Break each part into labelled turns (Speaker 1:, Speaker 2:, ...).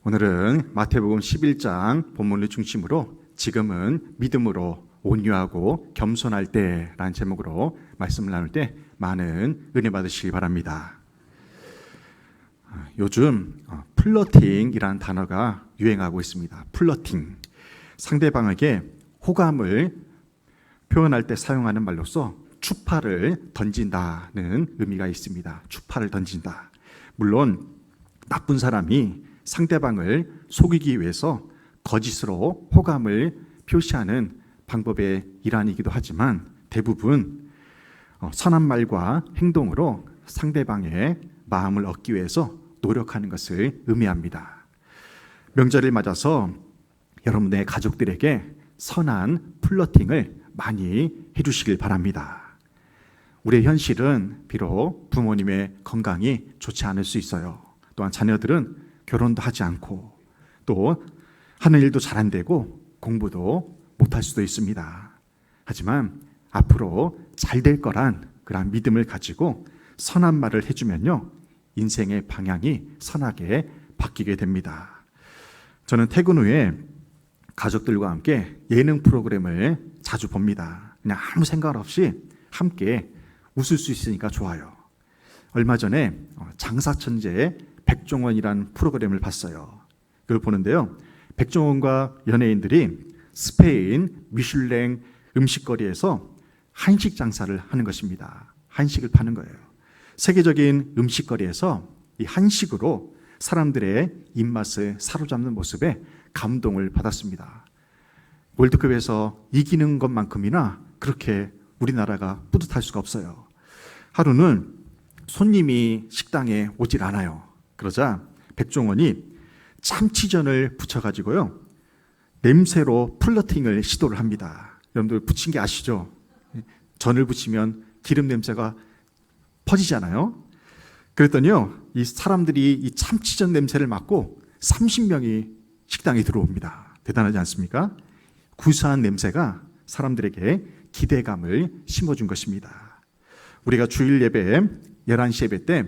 Speaker 1: 오늘은 마태복음 11장 본문을 중심으로 지금은 믿음으로 온유하고 겸손할 때라는 제목으로 말씀을 나눌 때 많은 은혜 받으시기 바랍니다. 요즘 플러팅이라는 단어가 유행하고 있습니다. 플러팅, 상대방에게 호감을 표현할 때 사용하는 말로서 추파를 던진다는 의미가 있습니다. 추파를 던진다. 물론 나쁜 사람이 상대방을 속이기 위해서 거짓으로 호감을 표시하는 방법의 일환이기도 하지만 대부분 선한 말과 행동으로 상대방의 마음을 얻기 위해서 노력하는 것을 의미합니다. 명절을 맞아서 여러분의 가족들에게 선한 플러팅을 많이 해주시길 바랍니다. 우리의 현실은 비록 부모님의 건강이 좋지 않을 수 있어요. 또한 자녀들은 결혼도 하지 않고 또 하는 일도 잘 안 되고 공부도 못할 수도 있습니다. 하지만 앞으로 잘 될 거란 그런 믿음을 가지고 선한 말을 해주면요, 인생의 방향이 선하게 바뀌게 됩니다. 저는 퇴근 후에 가족들과 함께 예능 프로그램을 자주 봅니다. 그냥 아무 생각 없이 함께 웃을 수 있으니까 좋아요. 얼마 전에 장사천재 백종원이라는 프로그램을 봤어요. 그걸 보는데요, 백종원과 연예인들이 스페인 미슐랭 음식거리에서 한식 장사를 하는 것입니다. 한식을 파는 거예요. 세계적인 음식거리에서 이 한식으로 사람들의 입맛을 사로잡는 모습에 감동을 받았습니다. 월드컵에서 이기는 것만큼이나 그렇게 우리나라가 뿌듯할 수가 없어요. 하루는 손님이 식당에 오질 않아요. 그러자 백종원이 참치전을 붙여가지고요, 냄새로 플러팅을 시도를 합니다. 여러분들 붙인 게 아시죠? 전을 붙이면 기름 냄새가 퍼지잖아요. 그랬더니요, 이 사람들이 이 참치전 냄새를 맡고 30명이 식당에 들어옵니다. 대단하지 않습니까? 구수한 냄새가 사람들에게 기대감을 심어준 것입니다. 우리가 주일 예배 11시 예배 때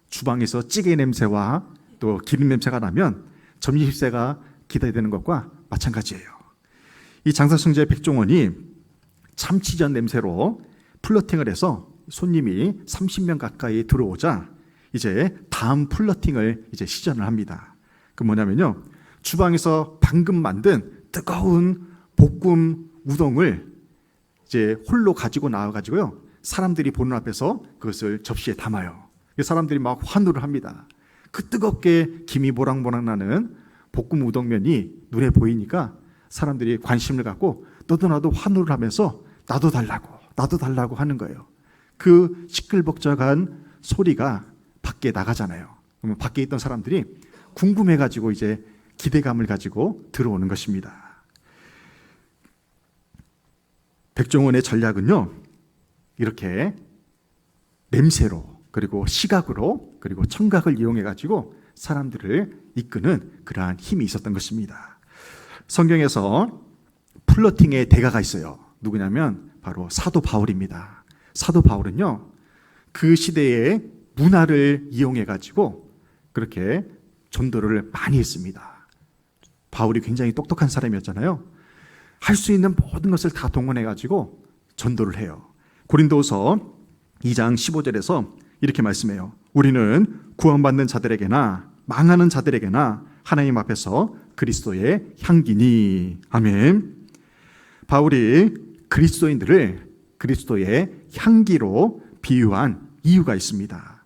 Speaker 1: 주방에서 찌개 냄새와 또 기름 냄새가 나면 점심시세가 기대되는 것과 마찬가지예요. 이 장사천재 백종원이 참치전 냄새로 플러팅을 해서 손님이 30명 가까이 들어오자 이제 다음 플러팅을 이제 시전을 합니다. 그 뭐냐면요, 주방에서 방금 만든 뜨거운 볶음 우동을 이제 홀로 가지고 나와가지고요, 사람들이 보는 앞에서 그것을 접시에 담아요. 사람들이 막 환호를 합니다. 그 뜨겁게 김이 모락모락 나는 볶음 우동면이 눈에 보이니까 사람들이 관심을 갖고 너도 나도 환호를 하면서 나도 달라고 하는 거예요. 그 시끌벅적한 소리가 밖에 나가잖아요. 그러면 밖에 있던 사람들이 궁금해가지고 이제 기대감을 가지고 들어오는 것입니다. 백종원의 전략은요, 이렇게 냄새로 그리고 시각으로 그리고 청각을 이용해가지고 사람들을 이끄는 그러한 힘이 있었던 것입니다. 성경에서 플러팅의 대가가 있어요. 누구냐면 바로 사도 바울입니다. 사도 바울은요, 그 시대의 문화를 이용해가지고 그렇게 전도를 많이 했습니다. 바울이 굉장히 똑똑한 사람이었잖아요. 할 수 있는 모든 것을 다 동원해가지고 전도를 해요. 고린도서 2장 15절에서 이렇게 말씀해요. 우리는 구원받는 자들에게나 망하는 자들에게나 하나님 앞에서 그리스도의 향기니. 아멘. 바울이 그리스도인들을 그리스도의 향기로 비유한 이유가 있습니다.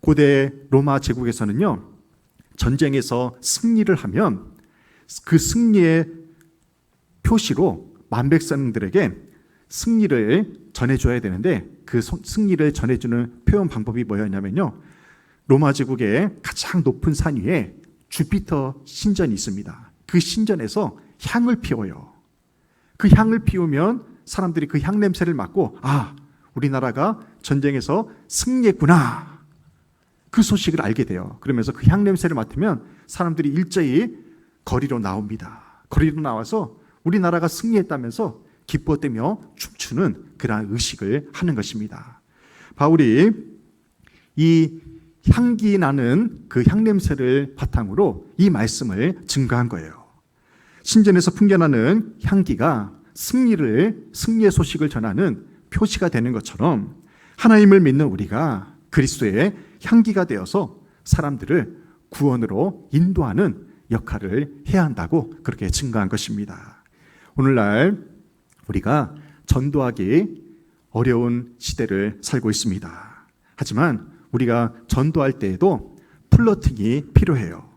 Speaker 1: 고대 로마 제국에서는요, 전쟁에서 승리를 하면 그 승리의 표시로 만백성들에게 승리를 전해줘야 되는데 그 승리를 전해주는 표현 방법이 뭐였냐면요, 로마 제국의 가장 높은 산 위에 주피터 신전이 있습니다. 그 신전에서 향을 피워요. 그 향을 피우면 사람들이 그 향 냄새를 맡고 우리나라가 전쟁에서 승리했구나, 그 소식을 알게 돼요. 그러면서 그 향 냄새를 맡으면 사람들이 일제히 거리로 나옵니다. 거리로 나와서 우리나라가 승리했다면서 기뻐되며 춤추는 그러한 의식을 하는 것입니다. 바울이 이 향기 나는 그 향냄새를 바탕으로 이 말씀을 증거한 거예요. 신전에서 풍겨나는 향기가 승리의 소식을 전하는 표시가 되는 것처럼 하나님을 믿는 우리가 그리스도의 향기가 되어서 사람들을 구원으로 인도하는 역할을 해야 한다고 그렇게 증거한 것입니다. 오늘날 우리가 전도하기 어려운 시대를 살고 있습니다. 하지만 우리가 전도할 때에도 플러팅이 필요해요.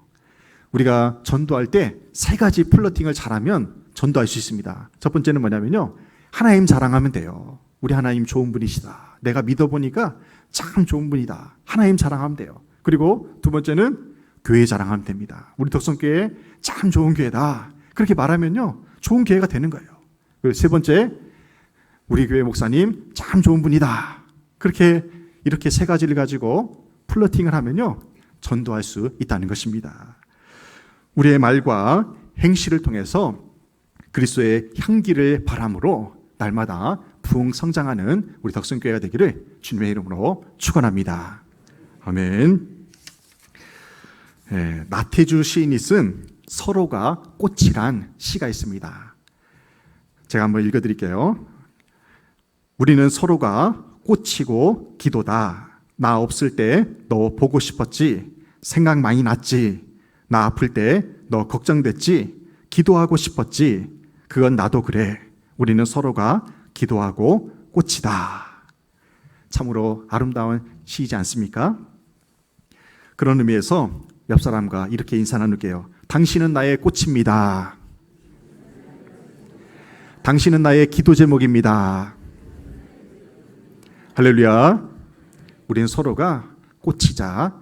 Speaker 1: 우리가 전도할 때 세 가지 플러팅을 잘하면 전도할 수 있습니다. 첫 번째는 뭐냐면요, 하나님 자랑하면 돼요. 우리 하나님 좋은 분이시다. 내가 믿어보니까 참 좋은 분이다. 하나님 자랑하면 돼요. 그리고 두 번째는 교회 자랑하면 됩니다. 우리 덕성교회 참 좋은 교회다. 그렇게 말하면요, 좋은 교회가 되는 거예요. 그리고 세 번째, 우리 교회 목사님 참 좋은 분이다. 이렇게 세 가지를 가지고 플러팅을 하면요, 전도할 수 있다는 것입니다. 우리의 말과 행실을 통해서 그리스도의 향기를 바람으로 날마다 부흥 성장하는 우리 덕성교회가 되기를 주님의 이름으로 축원합니다. 아멘. 나태주 시인이 쓴 서로가 꽃이란 시가 있습니다. 제가 한번 읽어드릴게요. 우리는 서로가 꽃이고 기도다. 나 없을 때 너 보고 싶었지. 생각 많이 났지. 나 아플 때 너 걱정됐지. 기도하고 싶었지. 그건 나도 그래. 우리는 서로가 기도하고 꽃이다. 참으로 아름다운 시이지 않습니까? 그런 의미에서 옆 사람과 이렇게 인사 나눌게요. 당신은 나의 꽃입니다. 당신은 나의 기도 제목입니다. 할렐루야. 우리는 서로가 꽃이자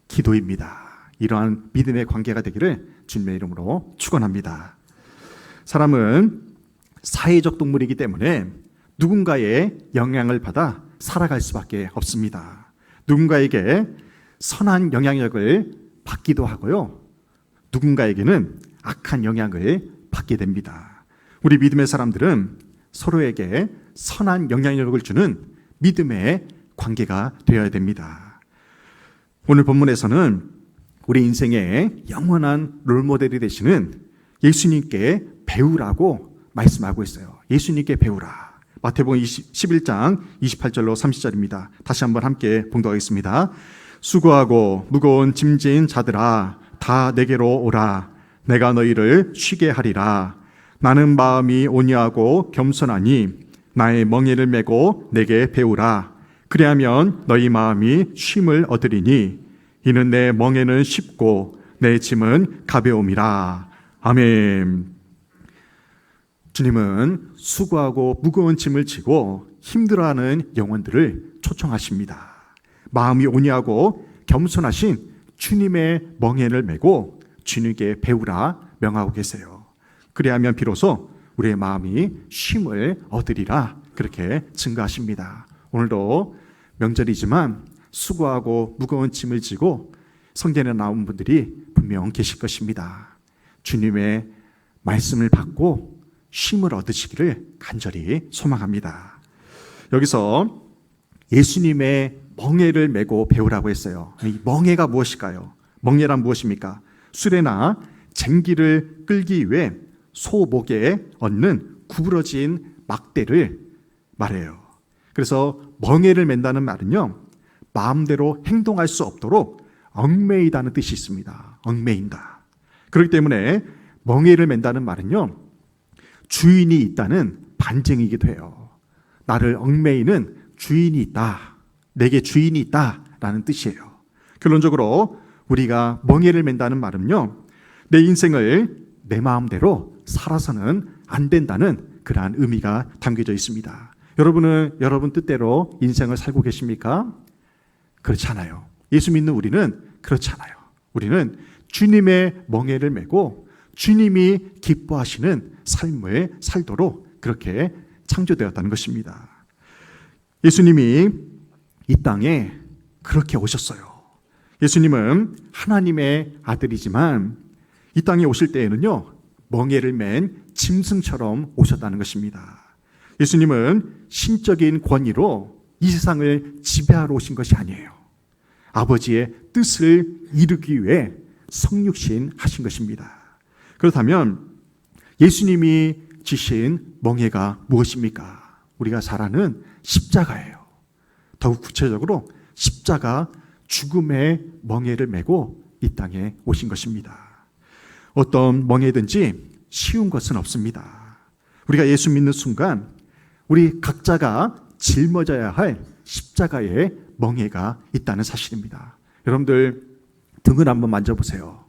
Speaker 1: 기도입니다. 이러한 믿음의 관계가 되기를 주님의 이름으로 축원합니다. 사람은 사회적 동물이기 때문에 누군가의 영향을 받아 살아갈 수밖에 없습니다. 누군가에게 선한 영향력을 받기도 하고요, 누군가에게는 악한 영향을 받게 됩니다. 우리 믿음의 사람들은 서로에게 선한 영향력을 주는 믿음의 관계가 되어야 됩니다. 오늘 본문에서는 우리 인생의 영원한 롤모델이 되시는 예수님께 배우라고 말씀하고 있어요. 예수님께 배우라. 마태복음 11장 28절로 30절입니다. 다시 한번 함께 봉독하겠습니다. 수고하고 무거운 짐진 자들아, 다 내게로 오라. 내가 너희를 쉬게 하리라. 나는 마음이 온유하고 겸손하니 나의 멍에를 메고 내게 배우라. 그리하면 너희 마음이 쉼을 얻으리니 이는 내 멍에는 쉽고 내 짐은 가벼움이라. 아멘. 주님은 수고하고 무거운 짐을 지고 힘들어하는 영혼들을 초청하십니다. 마음이 온유하고 겸손하신 주님의 멍에를 메고 주님께 배우라 명하고 계세요. 그리하면 비로소 우리의 마음이 쉼을 얻으리라 그렇게 증거하십니다. 오늘도 명절이지만 수고하고 무거운 짐을 지고 성전에 나온 분들이 분명 계실 것입니다. 주님의 말씀을 받고 쉼을 얻으시기를 간절히 소망합니다. 여기서 예수님의 멍에를 메고 배우라고 했어요. 이 멍에가 무엇일까요? 멍에란 무엇입니까? 수레나 쟁기를 끌기 위해 소 목에 얹는 구부러진 막대를 말해요. 그래서 멍에를 맨다는 말은요, 마음대로 행동할 수 없도록 얽매이다는 뜻이 있습니다. 얽매인다. 그렇기 때문에 멍에를 맨다는 말은요, 주인이 있다는 반증이기도 해요. 나를 얽매이는 주인이 있다. 내게 주인이 있다라는 뜻이에요. 결론적으로 우리가 멍에를 맨다는 말은요, 내 인생을 내 마음대로 살아서는 안 된다는 그러한 의미가 담겨져 있습니다. 여러분은 여러분 뜻대로 인생을 살고 계십니까? 그렇지 않아요. 예수 믿는 우리는 그렇지 않아요. 우리는 주님의 멍에를 메고 주님이 기뻐하시는 삶을 살도록 그렇게 창조되었다는 것입니다. 예수님이 이 땅에 그렇게 오셨어요. 예수님은 하나님의 아들이지만 이 땅에 오실 때에는요, 멍에를 맨 짐승처럼 오셨다는 것입니다. 예수님은 신적인 권위로 이 세상을 지배하러 오신 것이 아니에요. 아버지의 뜻을 이루기 위해 성육신 하신 것입니다. 그렇다면 예수님이 지신 멍에가 무엇입니까? 우리가 잘 아는 십자가예요. 더욱 구체적으로 십자가 죽음의 멍에를 메고 이 땅에 오신 것입니다. 어떤 멍에든지 쉬운 것은 없습니다. 우리가 예수 믿는 순간 우리 각자가 짊어져야 할 십자가의 멍에가 있다는 사실입니다. 여러분들 등을 한번 만져보세요.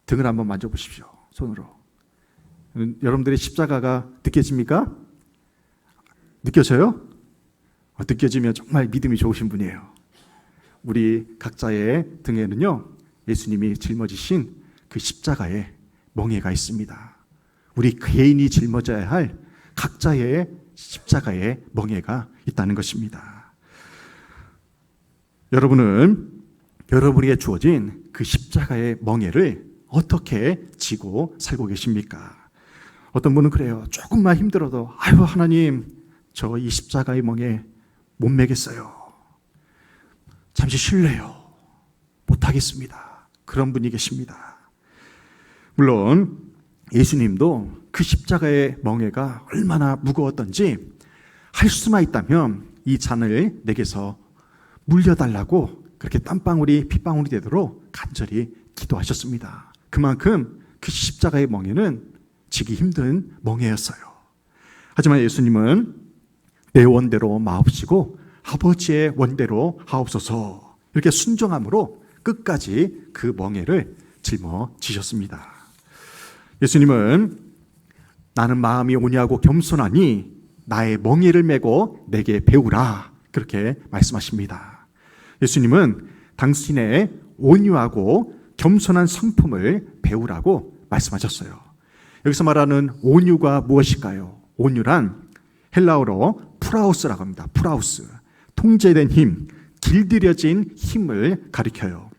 Speaker 1: 등을 한번 만져보십시오. 손으로. 여러분들의 십자가가 느껴집니까? 느껴져요? 느껴지면 정말 믿음이 좋으신 분이에요. 우리 각자의 등에는요, 예수님이 짊어지신 그 십자가의 멍에가 있습니다. 우리 개인이 짊어져야 할 각자의 십자가의 멍에가 있다는 것입니다. 여러분은 여러분에게 주어진 그 십자가의 멍에를 어떻게 지고 살고 계십니까? 어떤 분은 그래요. 조금만 힘들어도 아유 하나님 저 이 십자가의 멍에 못 매겠어요. 잠시 쉴래요. 못하겠습니다. 그런 분이 계십니다. 물론 예수님도 그 십자가의 멍에가 얼마나 무거웠던지 할 수만 있다면 이 잔을 내게서 물려달라고 그렇게 땀방울이 핏방울이 되도록 간절히 기도하셨습니다. 그만큼 그 십자가의 멍에는 지기 힘든 멍에였어요. 하지만 예수님은 내 원대로 마옵시고 아버지의 원대로 하옵소서 이렇게 순종함으로 끝까지 그 멍에를 짊어지셨습니다. 예수님은 나는 마음이 온유하고 겸손하니 나의 멍에를 메고 내게 배우라 그렇게 말씀하십니다. 예수님은 당신의 온유하고 겸손한 성품을 배우라고 말씀하셨어요. 여기서 말하는 온유가 무엇일까요? 온유란 헬라어로 프라우스라고 합니다. 프라우스, 통제된 힘, 길들여진 힘을 가리켜요.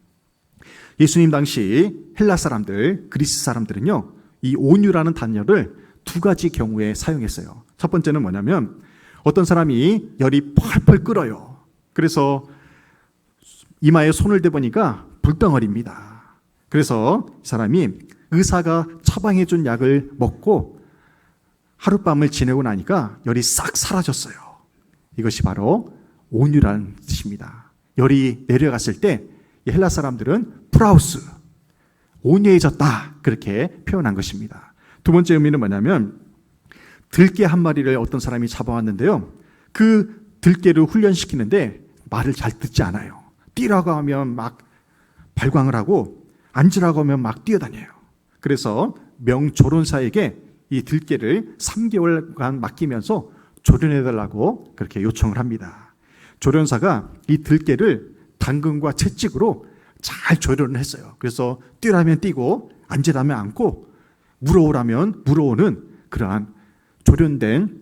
Speaker 1: 예수님 당시 헬라 사람들, 그리스 사람들은요, 이 온유라는 단어를 두 가지 경우에 사용했어요. 첫 번째는 뭐냐면 어떤 사람이 열이 펄펄 끓어요. 그래서 이마에 손을 대보니까 불덩어리입니다. 그래서 이 사람이 의사가 처방해 준 약을 먹고 하룻밤을 지내고 나니까 열이 싹 사라졌어요. 이것이 바로 온유라는 뜻입니다. 열이 내려갔을 때 헬라 사람들은 프라우스, 온유해졌다 그렇게 표현한 것입니다. 두 번째 의미는 뭐냐면 들개 한 마리를 어떤 사람이 잡아왔는데요. 그 들개를 훈련시키는데 말을 잘 듣지 않아요. 뛰라고 하면 막 발광을 하고 앉으라고 하면 막 뛰어다녀요. 그래서 명조련사에게 이 들개를 3개월간 맡기면서 조련해달라고 그렇게 요청을 합니다. 조련사가 이 들개를 당근과 채찍으로 잘 조련을 했어요. 그래서 뛰라면 뛰고 앉으라면 앉고 물어오라면 물어오는 그러한 조련된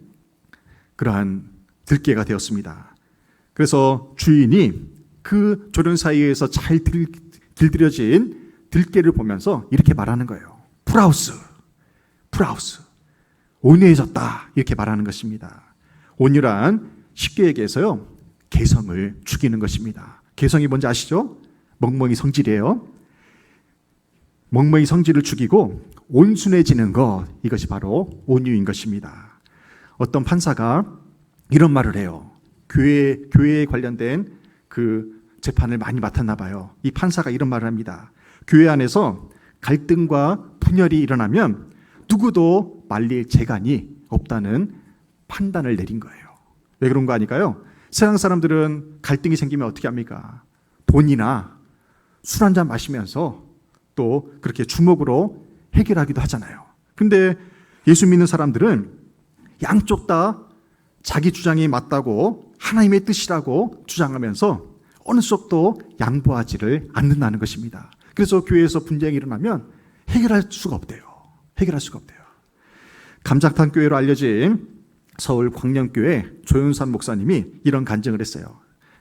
Speaker 1: 그러한 들개가 되었습니다. 그래서 주인이 그 조련사에 의해서 잘 길들여진 들개를 보면서 이렇게 말하는 거예요. 프라우스, 프라우스, 온유해졌다 이렇게 말하는 것입니다. 온유란 쉽게 얘기해서요, 개성을 죽이는 것입니다. 개성이 뭔지 아시죠? 멍멍이 성질이에요. 멍멍이 성질을 죽이고 온순해지는 것, 이것이 바로 온유인 것입니다. 어떤 판사가 이런 말을 해요. 교회에 관련된 그 재판을 많이 맡았나 봐요. 이 판사가 이런 말을 합니다. 교회 안에서 갈등과 분열이 일어나면 누구도 말릴 재간이 없다는 판단을 내린 거예요. 왜 그런 거 아닐까요? 세상 사람들은 갈등이 생기면 어떻게 합니까? 돈이나 술 한잔 마시면서 또 그렇게 주먹으로 해결하기도 하잖아요. 근데 예수 믿는 사람들은 양쪽 다 자기 주장이 맞다고 하나님의 뜻이라고 주장하면서 어느 쪽도 양보하지를 않는다는 것입니다. 그래서 교회에서 분쟁이 일어나면 해결할 수가 없대요. 해결할 수가 없대요. 감자탕 교회로 알려진 서울 광명교회 조윤산 목사님이 이런 간증을 했어요.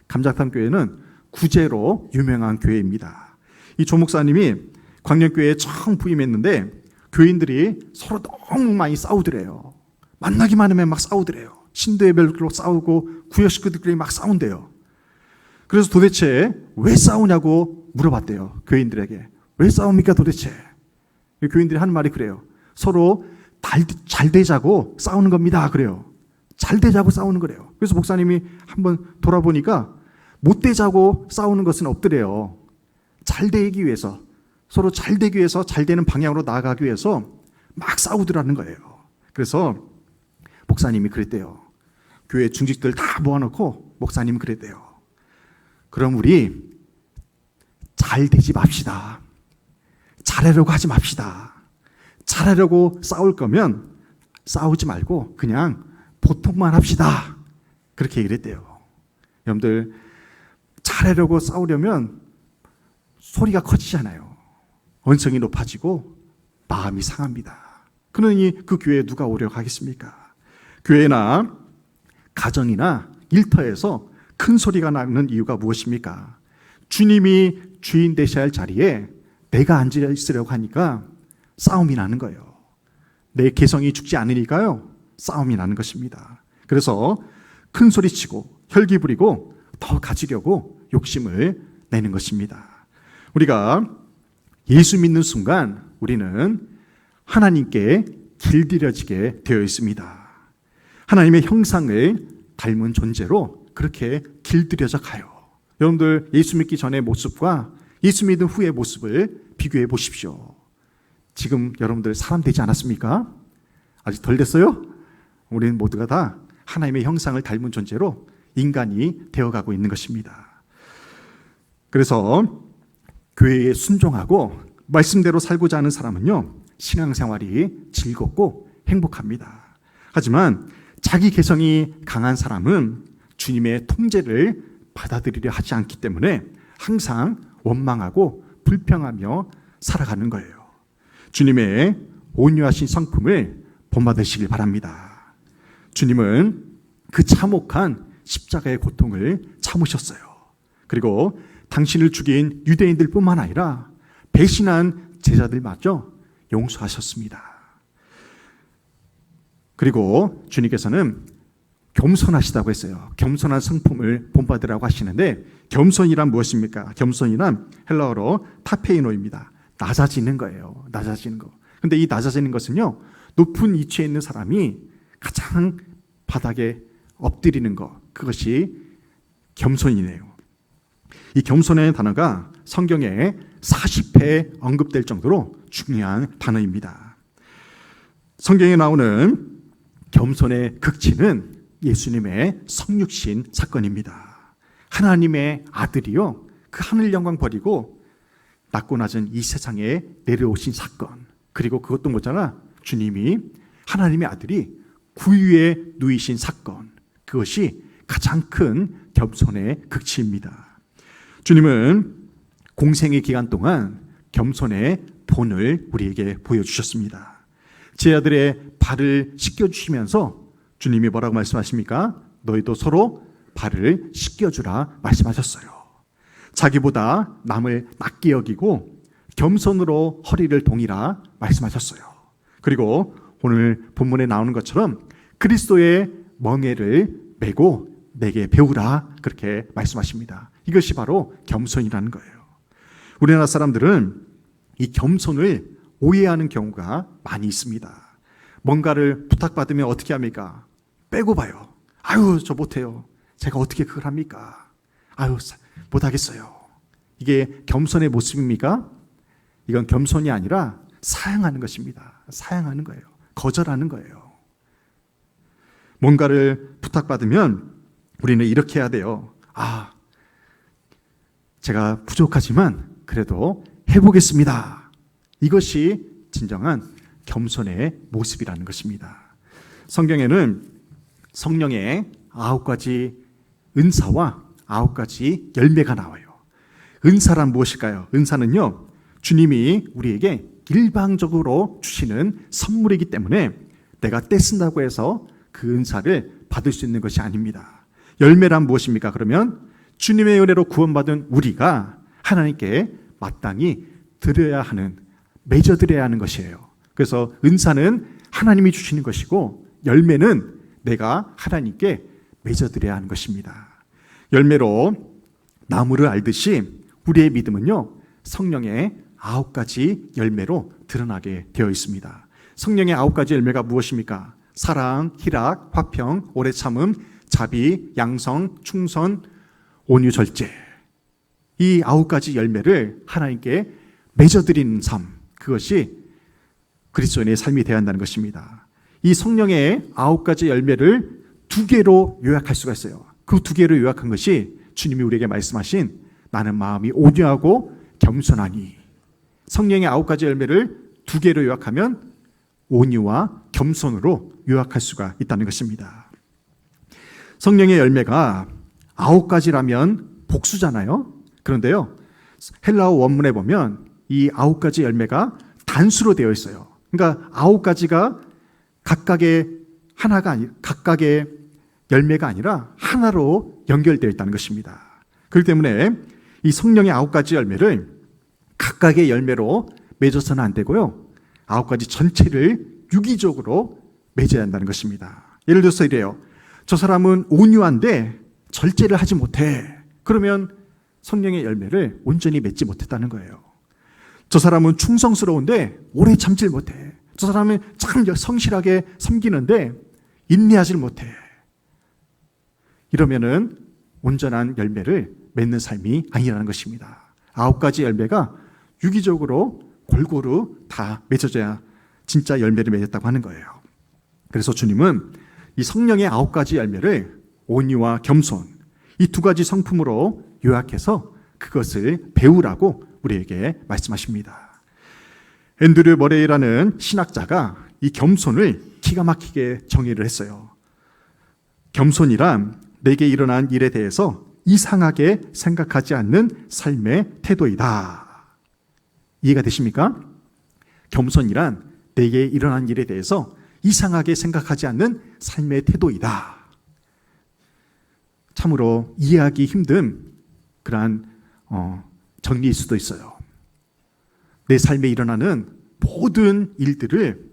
Speaker 1: 감자탕 교회는 구제로 유명한 교회입니다. 이 조 목사님이 광명교회에 처음 부임했는데 교인들이 서로 너무 많이 싸우더래요. 만나기만 하면 막 싸우더래요. 신도의별로 싸우고 구역 식구들끼리 막 싸운대요. 그래서 도대체 왜 싸우냐고 물어봤대요. 교인들에게. 왜 싸웁니까 도대체? 교인들이 하는 말이 그래요. 서로 잘 되자고 싸우는 겁니다. 그래요. 잘 되자고 싸우는 거래요. 그래서 목사님이 한번 돌아보니까 못 되자고 싸우는 것은 없더래요. 잘 되기 위해서, 서로 잘 되기 위해서, 잘 되는 방향으로 나아가기 위해서 막 싸우더라는 거예요. 그래서 목사님이 그랬대요. 교회 중직들 다 모아놓고 목사님이 그랬대요. 그럼 우리 잘 되지 맙시다. 잘하려고 하지 맙시다. 잘하려고 싸울 거면 싸우지 말고 그냥 보통만 합시다. 그렇게 얘기를 했대요. 여러분들, 잘하려고 싸우려면 소리가 커지잖아요. 언성이 높아지고 마음이 상합니다. 그러니 그 교회에 누가 오려고 하겠습니까? 교회나 가정이나 일터에서 큰 소리가 나는 이유가 무엇입니까? 주님이 주인 되셔야 할 자리에 내가 앉아 있으려고 하니까 싸움이 나는 거예요. 내 개성이 죽지 않으니까요, 싸움이 나는 것입니다. 그래서 큰 소리 치고 혈기 부리고 더 가지려고 욕심을 내는 것입니다. 우리가 예수 믿는 순간 우리는 하나님께 길들여지게 되어 있습니다. 하나님의 형상을 닮은 존재로 그렇게 길들여져 가요. 여러분들, 예수 믿기 전의 모습과 예수 믿은 후의 모습을 비교해 보십시오. 지금 여러분들 사람 되지 않았습니까? 아직 덜 됐어요? 우리는 모두가 다 하나님의 형상을 닮은 존재로 인간이 되어가고 있는 것입니다. 그래서 교회에 순종하고 말씀대로 살고자 하는 사람은요, 신앙생활이 즐겁고 행복합니다. 하지만 자기 개성이 강한 사람은 주님의 통제를 받아들이려 하지 않기 때문에 항상 원망하고 불평하며 살아가는 거예요. 주님의 온유하신 성품을 본받으시길 바랍니다. 주님은 그 참혹한 십자가의 고통을 참으셨어요. 그리고 당신을 죽인 유대인들 뿐만 아니라 배신한 제자들마저 용서하셨습니다. 그리고 주님께서는 겸손하시다고 했어요. 겸손한 성품을 본받으라고 하시는데, 겸손이란 무엇입니까? 겸손이란 헬라어로 타페이노입니다. 낮아지는 거예요. 낮아지는 거. 근데 이 낮아지는 것은요, 높은 위치에 있는 사람이 가장 바닥에 엎드리는 것, 그것이 겸손이네요. 이 겸손의 단어가 성경에 40회 언급될 정도로 중요한 단어입니다. 성경에 나오는 겸손의 극치는 예수님의 성육신 사건입니다. 하나님의 아들이요, 그 하늘 영광 버리고 낮고 낮은 이 세상에 내려오신 사건, 그리고 그것도 뭐잖아, 주님이 하나님의 아들이 구유에 누이신 사건, 그것이 가장 큰 겸손의 극치입니다. 주님은 공생의 기간 동안 겸손의 본을 우리에게 보여주셨습니다. 제자들의 발을 씻겨주시면서 주님이 뭐라고 말씀하십니까? 너희도 서로 발을 씻겨주라 말씀하셨어요. 자기보다 남을 낮게 여기고 겸손으로 허리를 동이라 말씀하셨어요. 그리고 오늘 본문에 나오는 것처럼 그리스도의 멍에를 메고 내게 배우라, 그렇게 말씀하십니다. 이것이 바로 겸손이라는 거예요. 우리나라 사람들은 이 겸손을 오해하는 경우가 많이 있습니다. 뭔가를 부탁받으면 어떻게 합니까? 빼고 봐요. 아유, 저 못해요. 제가 어떻게 그걸 합니까? 아유, 못하겠어요. 이게 겸손의 모습입니까? 이건 겸손이 아니라 사양하는 것입니다. 사양하는 거예요. 거절하는 거예요. 뭔가를 부탁받으면 우리는 이렇게 해야 돼요. 아, 제가 부족하지만 그래도 해보겠습니다. 이것이 진정한 겸손의 모습이라는 것입니다. 성경에는 성령의 9가지 은사와 9가지 열매가 나와요. 은사란 무엇일까요? 은사는요, 주님이 우리에게 일방적으로 주시는 선물이기 때문에 내가 떼쓴다고 해서 그 은사를 받을 수 있는 것이 아닙니다. 열매란 무엇입니까? 그러면 주님의 은혜로 구원받은 우리가 하나님께 마땅히 드려야 하는, 맺어드려야 하는 것이에요. 그래서 은사는 하나님이 주시는 것이고 열매는 내가 하나님께 맺어드려야 하는 것입니다. 열매로 나무를 알듯이 우리의 믿음은요, 성령의 9가지 열매로 드러나게 되어 있습니다. 성령의 9가지 열매가 무엇입니까? 사랑, 희락, 화평, 오래 참음, 자비, 양성, 충성, 온유, 절제. 이 9가지 열매를 하나님께 맺어드리는 삶, 그것이 그리스도인의 삶이 되어야 한다는 것입니다. 이 성령의 9가지 열매를 2개로 요약할 수가 있어요. 그 2개로 요약한 것이 주님이 우리에게 말씀하신 나는 마음이 온유하고 겸손하니. 성령의 9가지 열매를 2개로 요약하면 온유와 겸손으로 요약할 수가 있다는 것입니다. 성령의 열매가 9가지라면 복수잖아요. 그런데요, 헬라어 원문에 보면 이 9가지 열매가 단수로 되어 있어요. 그러니까 9가지가 각각의 열매가 아니라 하나로 연결되어 있다는 것입니다. 그렇기 때문에 이 성령의 9가지 열매를 각각의 열매로 맺어서는 안 되고요, 9가지 전체를 유기적으로 맺어야 한다는 것입니다. 예를 들어서 이래요. 저 사람은 온유한데 절제를 하지 못해. 그러면 성령의 열매를 온전히 맺지 못했다는 거예요. 저 사람은 충성스러운데 오래 참질 못해. 저 사람은 참 성실하게 섬기는데 인내하지 못해. 이러면은 온전한 열매를 맺는 삶이 아니라는 것입니다. 9가지 열매가 유기적으로 골고루 다 맺어져야 진짜 열매를 맺었다고 하는 거예요. 그래서 주님은 이 성령의 9가지 열매를 온유와 겸손, 이 2가지 성품으로 요약해서 그것을 배우라고 우리에게 말씀하십니다. 앤드류 머레이라는 신학자가 이 겸손을 기가 막히게 정의를 했어요. 겸손이란 내게 일어난 일에 대해서 이상하게 생각하지 않는 삶의 태도이다. 이해가 되십니까? 겸손이란 내게 일어난 일에 대해서 이상하게 생각하지 않는 삶의 태도이다. 참으로 이해하기 힘든 그러한 정리일 수도 있어요. 내 삶에 일어나는 모든 일들을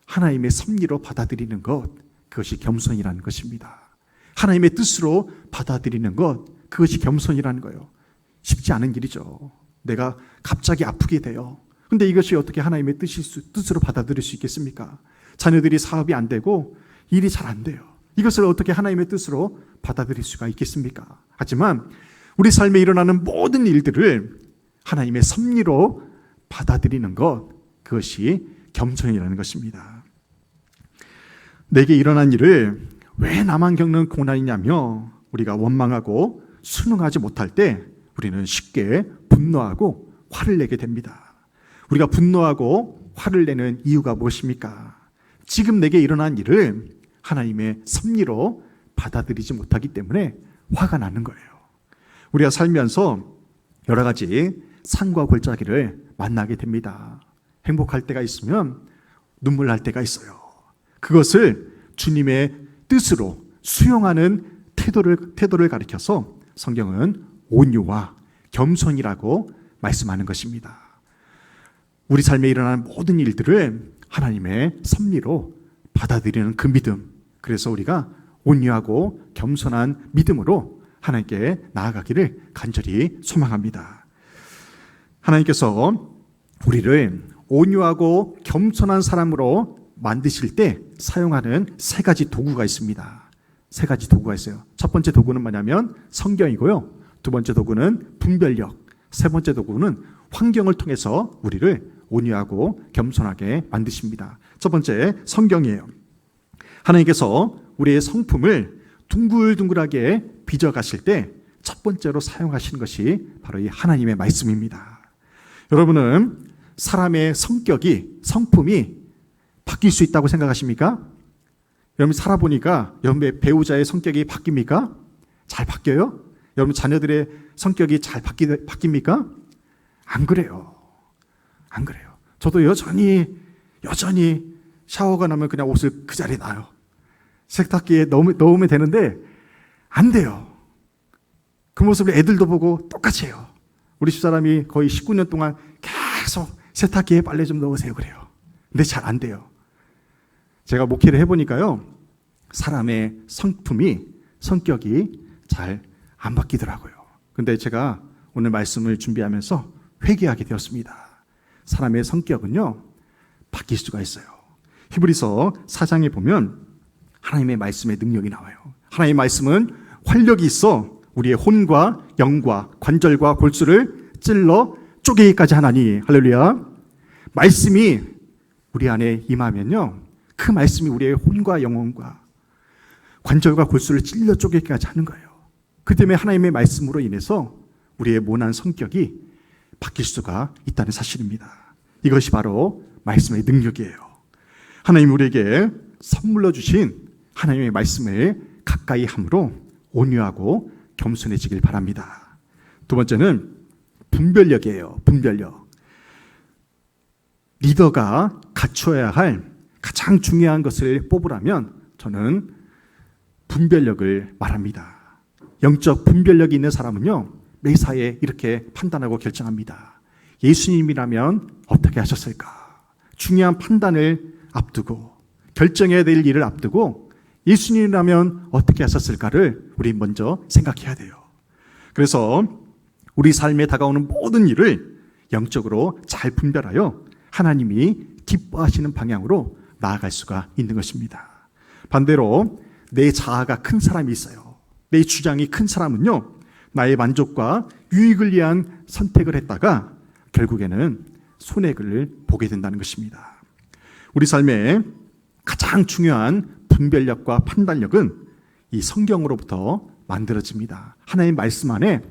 Speaker 1: 하나님의 섭리로 받아들이는 것, 그것이 겸손이라는 것입니다. 하나님의 뜻으로 받아들이는 것, 그것이 겸손이라는 거예요. 쉽지 않은 일이죠. 내가 갑자기 아프게 돼요. 근데 이것이 어떻게 하나님의 뜻으로 받아들일 수 있겠습니까? 자녀들이 사업이 안 되고 일이 잘 안 돼요. 이것을 어떻게 하나님의 뜻으로 받아들일 수가 있겠습니까? 하지만 우리 삶에 일어나는 모든 일들을 하나님의 섭리로 받아들이는 것, 그것이 겸손이라는 것입니다. 내게 일어난 일을 왜 나만 겪는 고난이냐며 우리가 원망하고 순응하지 못할 때 우리는 쉽게 분노하고 화를 내게 됩니다. 우리가 분노하고 화를 내는 이유가 무엇입니까? 지금 내게 일어난 일을 하나님의 섭리로 받아들이지 못하기 때문에 화가 나는 거예요. 우리가 살면서 여러 가지 산과 골짜기를 만나게 됩니다. 행복할 때가 있으면 눈물 날 때가 있어요. 그것을 주님의 뜻으로 수용하는 태도를 가리켜서 성경은 온유와 겸손이라고 말씀하는 것입니다. 우리 삶에 일어나는 모든 일들을 하나님의 섭리로 받아들이는 그 믿음, 그래서 우리가 온유하고 겸손한 믿음으로 하나님께 나아가기를 간절히 소망합니다. 하나님께서 우리를 온유하고 겸손한 사람으로 만드실 때 사용하는 3가지 도구가 있습니다. 3가지 도구가 있어요. 첫 번째 도구는 뭐냐면 성경이고요. 두 번째 도구는 분별력, 세 번째 도구는 환경을 통해서 우리를 온유하고 겸손하게 만드십니다. 첫 번째 성경이에요. 하나님께서 우리의 성품을 둥글둥글하게 빚어가실 때 첫 번째로 사용하시는 것이 바로 이 하나님의 말씀입니다. 여러분은 사람의 성품이 바뀔 수 있다고 생각하십니까? 여러분 살아보니까 여러분의 배우자의 성격이 바뀝니까? 잘 바뀌어요? 여러분 자녀들의 성격이 잘 바뀝니까? 안 그래요. 안 그래요. 저도 여전히 샤워가 나면 그냥 옷을 그 자리에 놔요. 세탁기에 넣으면 되는데 안 돼요. 그 모습을 애들도 보고 똑같이 해요. 우리 집사람이 거의 19년 동안 계속 세탁기에 빨래 좀 넣으세요 그래요. 근데 잘 안 돼요. 제가 목회를 해보니까요, 사람의 성격이 잘 안 바뀌더라고요. 근데 제가 오늘 말씀을 준비하면서 회개하게 되었습니다. 사람의 성격은요, 바뀔 수가 있어요. 히브리서 4장에 보면 하나님의 말씀의 능력이 나와요. 하나님의 말씀은 활력이 있어 우리의 혼과 영과 관절과 골수를 찔러 쪼개기까지 하나니, 할렐루야. 말씀이 우리 안에 임하면요, 그 말씀이 우리의 혼과 영혼과 관절과 골수를 찔러 쪼개기까지 하는 거예요. 그 때문에 하나님의 말씀으로 인해서 우리의 모난 성격이 바뀔 수가 있다는 사실입니다. 이것이 바로 말씀의 능력이에요. 하나님 우리에게 선물로 주신 하나님의 말씀을 가까이 함으로 온유하고 겸손해지길 바랍니다. 두 번째는 분별력이에요. 분별력. 리더가 갖춰야 할 가장 중요한 것을 뽑으라면 저는 분별력을 말합니다. 영적 분별력이 있는 사람은요, 매사에 이렇게 판단하고 결정합니다. 예수님이라면 어떻게 하셨을까? 중요한 판단을 앞두고, 결정해야 될 일을 앞두고 예수님이라면 어떻게 하셨을까를 우리 먼저 생각해야 돼요. 그래서 우리 삶에 다가오는 모든 일을 영적으로 잘 분별하여 하나님이 기뻐하시는 방향으로 나아갈 수가 있는 것입니다. 반대로 내 자아가 큰 사람이 있어요. 내 주장이 큰 사람은요, 나의 만족과 유익을 위한 선택을 했다가 결국에는 손해를 보게 된다는 것입니다. 우리 삶에 가장 중요한 분별력과 판단력은 이 성경으로부터 만들어집니다. 하나님의 말씀 안에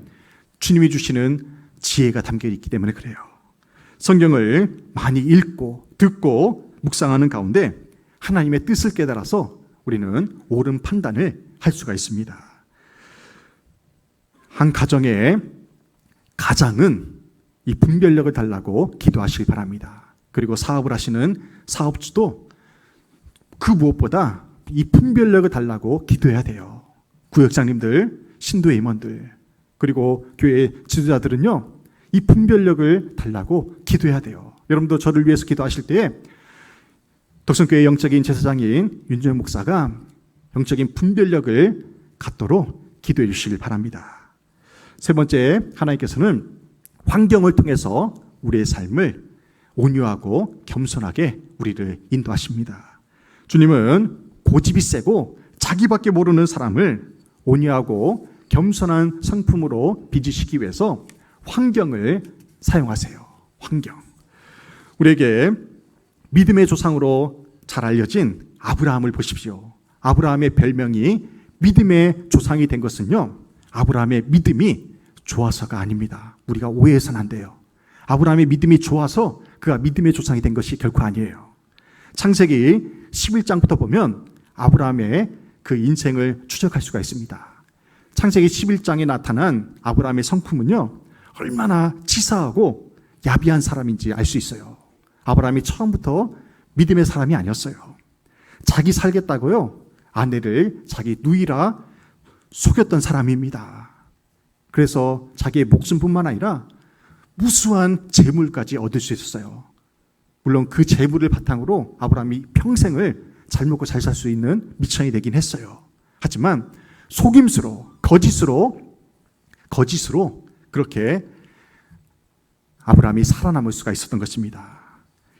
Speaker 1: 주님이 주시는 지혜가 담겨 있기 때문에 그래요. 성경을 많이 읽고 듣고 묵상하는 가운데 하나님의 뜻을 깨달아서 우리는 옳은 판단을 할 수가 있습니다. 한 가정의 가장은 이 분별력을 달라고 기도하시기 바랍니다. 그리고 사업을 하시는 사업주도 그 무엇보다 이 분별력을 달라고 기도해야 돼요. 구역장님들, 신도의 임원들, 그리고 교회 지도자들은요, 이 분별력을 달라고 기도해야 돼요. 여러분도 저를 위해서 기도하실 때에 덕성교회 영적인 제사장인 윤정현 목사가 영적인 분별력을 갖도록 기도해 주시길 바랍니다. 세 번째, 하나님께서는 환경을 통해서 우리의 삶을 온유하고 겸손하게 우리를 인도하십니다. 주님은 고집이 세고 자기밖에 모르는 사람을 온유하고 겸손한 성품으로 빚으시기 위해서 환경을 사용하세요. 환경. 우리에게 믿음의 조상으로 잘 알려진 아브라함을 보십시오. 아브라함의 별명이 믿음의 조상이 된 것은요, 아브라함의 믿음이 좋아서가 아닙니다. 우리가 오해해서는 안 돼요. 아브라함의 믿음이 좋아서 그가 믿음의 조상이 된 것이 결코 아니에요. 창세기 11장부터 보면 아브라함의 그 인생을 추적할 수가 있습니다. 창세기 11장에 나타난 아브라함의 성품은요, 얼마나 치사하고 야비한 사람인지 알 수 있어요. 아브라함이 처음부터 믿음의 사람이 아니었어요. 자기 살겠다고요, 아내를 자기 누이라 속였던 사람입니다. 그래서 자기의 목숨뿐만 아니라 무수한 재물까지 얻을 수 있었어요. 물론 그 재물을 바탕으로 아브라함이 평생을 잘 먹고 잘 살 수 있는 미천이 되긴 했어요. 하지만 속임수로, 거짓으로 그렇게 아브라함이 살아남을 수가 있었던 것입니다.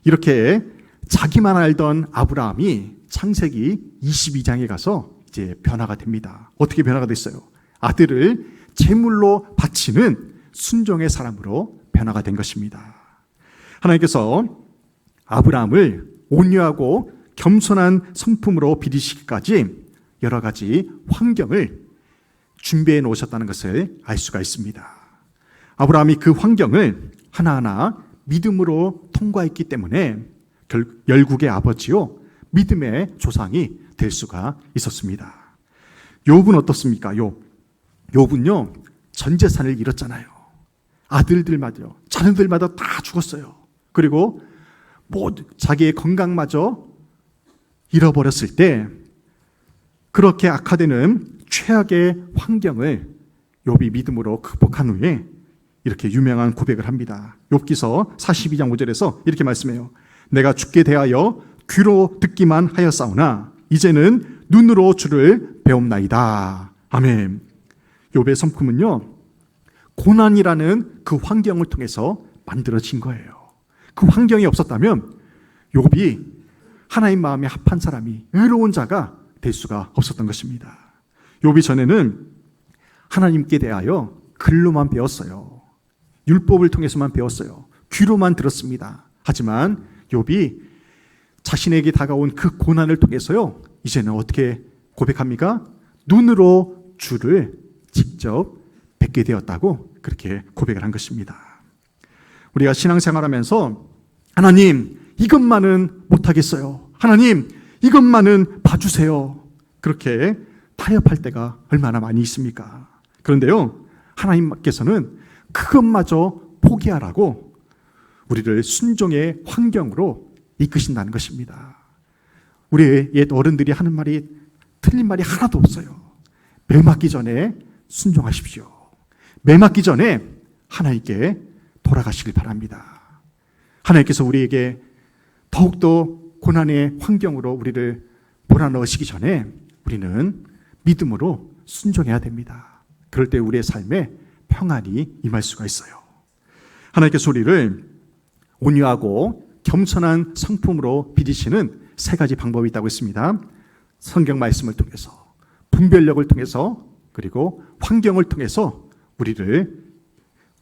Speaker 1: 이렇게 자기만 알던 아브라함이 창세기 22장에 가서 이제 변화가 됩니다. 어떻게 변화가 됐어요? 아들을 제물로 바치는 순종의 사람으로 변화가 된 것입니다. 하나님께서 아브라함을 온유하고 겸손한 성품으로 빚으시기까지 여러 가지 환경을 준비해 놓으셨다는 것을 알 수가 있습니다. 아브라함이 그 환경을 하나하나 믿음으로 통과했기 때문에 열국의 아버지요, 믿음의 조상이 될 수가 있었습니다. 욥은 어떻습니까? 욥은요, 전 재산을 잃었잖아요. 아들들마다, 자녀들마다 다 죽었어요. 그리고 자기의 건강마저 잃어버렸을 때 그렇게 악화되는 최악의 환경을 욥이 믿음으로 극복한 후에 이렇게 유명한 고백을 합니다. 욥기서 42장 5절에서 이렇게 말씀해요. 내가 죽게 대하여 귀로 듣기만 하였사오나 이제는 눈으로 주를 배움나이다. 아멘. 욥의 성품은요, 고난이라는 그 환경을 통해서 만들어진 거예요. 그 환경이 없었다면 욥이 하나님 마음에 합한 사람이, 의로운 자가 될 수가 없었던 것입니다. 욥이 전에는 하나님께 대하여 글로만 배웠어요. 율법을 통해서만 배웠어요. 귀로만 들었습니다. 하지만 욥이 자신에게 다가온 그 고난을 통해서요, 이제는 어떻게 고백합니까? 눈으로 주를 직접 뵙게 되었다고 그렇게 고백을 한 것입니다. 우리가 신앙생활하면서 하나님, 이것만은 못하겠어요. 하나님, 이것만은 봐주세요. 그렇게 타협할 때가 얼마나 많이 있습니까? 그런데요, 하나님께서는 그것마저 포기하라고 우리를 순종의 환경으로 이끄신다는 것입니다. 우리 옛 어른들이 하는 말이 틀린 말이 하나도 없어요. 매 맞기 전에 순종하십시오. 매 맞기 전에 하나님께 돌아가시길 바랍니다. 하나님께서 우리에게 더욱더 고난의 환경으로 우리를 몰아넣으시기 전에 우리는 믿음으로 순종해야 됩니다. 그럴 때 우리의 삶에 평안이 임할 수가 있어요. 하나님께서 우리를 온유하고 겸손한 성품으로 빚으시는 세 가지 방법이 있다고 했습니다. 성경 말씀을 통해서, 분별력을 통해서, 그리고 환경을 통해서 우리를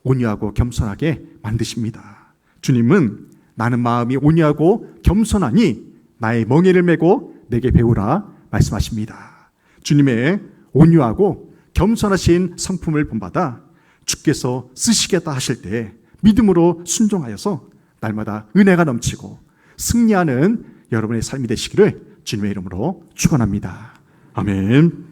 Speaker 1: 온유하고 겸손하게 만드십니다. 주님은 나는 마음이 온유하고 겸손하니 나의 멍에를 메고 내게 배우라 말씀하십니다. 주님의 온유하고 겸손하신 성품을 본받아 주께서 쓰시겠다 하실 때 믿음으로 순종하여서 날마다 은혜가 넘치고 승리하는 여러분의 삶이 되시기를 주님의 이름으로 축원합니다. 아멘.